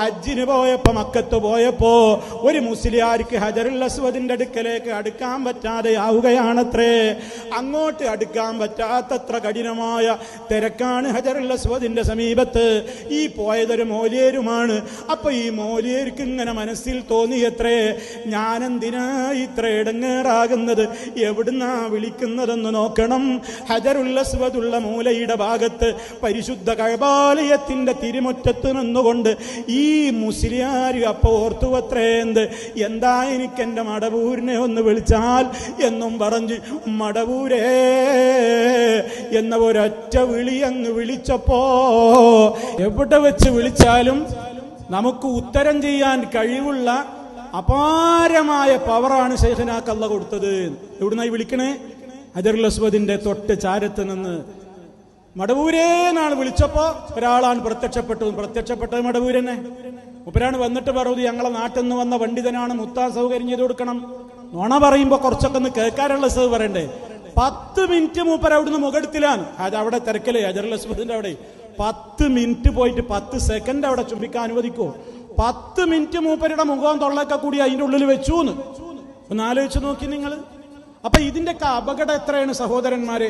ഹജ്ജിന് പോയപ്പോ മക്കത്ത് പോയപ്പോ ഒരു മുസ്ലിയാർക്ക് ഹജറുൽ അസ്വദിന്റെ അടുക്കലേക്ക് അടുക്കാൻ പറ്റാതെ ആവുകയാണത്രേ. അങ്ങോട്ട് അടുക്കാൻ പറ്റാത്തത്ര കഠിനമായ തിരക്കാണ് ഹജറുൽ അസ്വദിന്റെ സമീപത്ത്. ഈ പോയതൊരു മോലിയേരുമാണ്. അപ്പൊ ഈ മോലിയേർക്ക് ഇങ്ങനെ മനസ്സിൽ തോന്നിയത്രേ, ഞാനെന്തിനാ ഇത്ര ഇടങ്ങേറാകുന്നത്, എവിടുന്നാ വിളിക്കുന്നതെന്ന് നോക്കണം. ഹജറുൽ അസ്വദുള്ള മൂലയുടെ ഭാഗത്ത് പരിശുദ്ധ കഅബാലയത്തിന്റെ തിരുമുറ്റത്ത് നിന്നുകൊണ്ട് ഈ മുസ്ലിയാർ അപ്പൊ ഓർത്തുവത്രേ, എന്താ എനിക്ക് എന്റെ മടവൂരിനെ ഒന്ന് വിളിച്ചാൽ എന്നും പറഞ്ഞ് മടവൂരേ എന്ന ഒരൊറ്റ വിളി അങ്ങ് വിളിച്ചപ്പോ, എവിടെ വെച്ച് വിളിച്ചാലും നമുക്ക് ഉത്തരം ചെയ്യാൻ കഴിവുള്ള അപാരമായ പവറാണ് ശൈഖനാക്ക് അല്ലാഹ് കൊടുത്തത്. എവിടുന്നായി വിളിക്കണേ? ഹജറുൽ അസ്വദിന്റെ തൊട്ട് ചാരത്ത് നിന്ന്. മടവൂരേ എന്നാണ് വിളിച്ചപ്പോ ഒരാളാണ് പ്രത്യക്ഷപ്പെട്ടത് മടവൂരനെ. മുപ്പരാണ് വന്നിട്ട് പറഞ്ഞു, ഞങ്ങളെ നാട്ടിൽ നിന്ന് വന്ന പണ്ഡിതനാണ്, മുത്താൻ സൗകര്യം ചെയ്ത് കൊടുക്കണം. നോണ പറയുമ്പോ കുറച്ചൊക്കെ ഒന്ന് കേൾക്കാനുള്ള സൗ പറയണ്ടേ. 10 മിനിറ്റ് മൂപ്പര അവിടുന്ന് മുഖെടുത്തിലാണ്. അത് അവിടെ തിരക്കലേ ഹജറുൽ അസ്വദിന്റെ അവിടെ 10 മിനിറ്റ് പോയിട്ട് 10 സെക്കൻഡ് അവിടെ ചുംബിക്കാൻ അനുവദിക്കോ? 10 മിനിറ്റ് മൂപ്പരുടെ മുഖവും തൊള്ളയൊക്കെ കൂടി അതിന്റെ ഉള്ളിൽ വെച്ചു എന്ന് ഒന്ന് ആലോചിച്ച് നോക്കി നിങ്ങൾ. അപ്പൊ ഇതിന്റെയൊക്കെ അപകടം എത്രയാണ് സഹോദരന്മാരെ.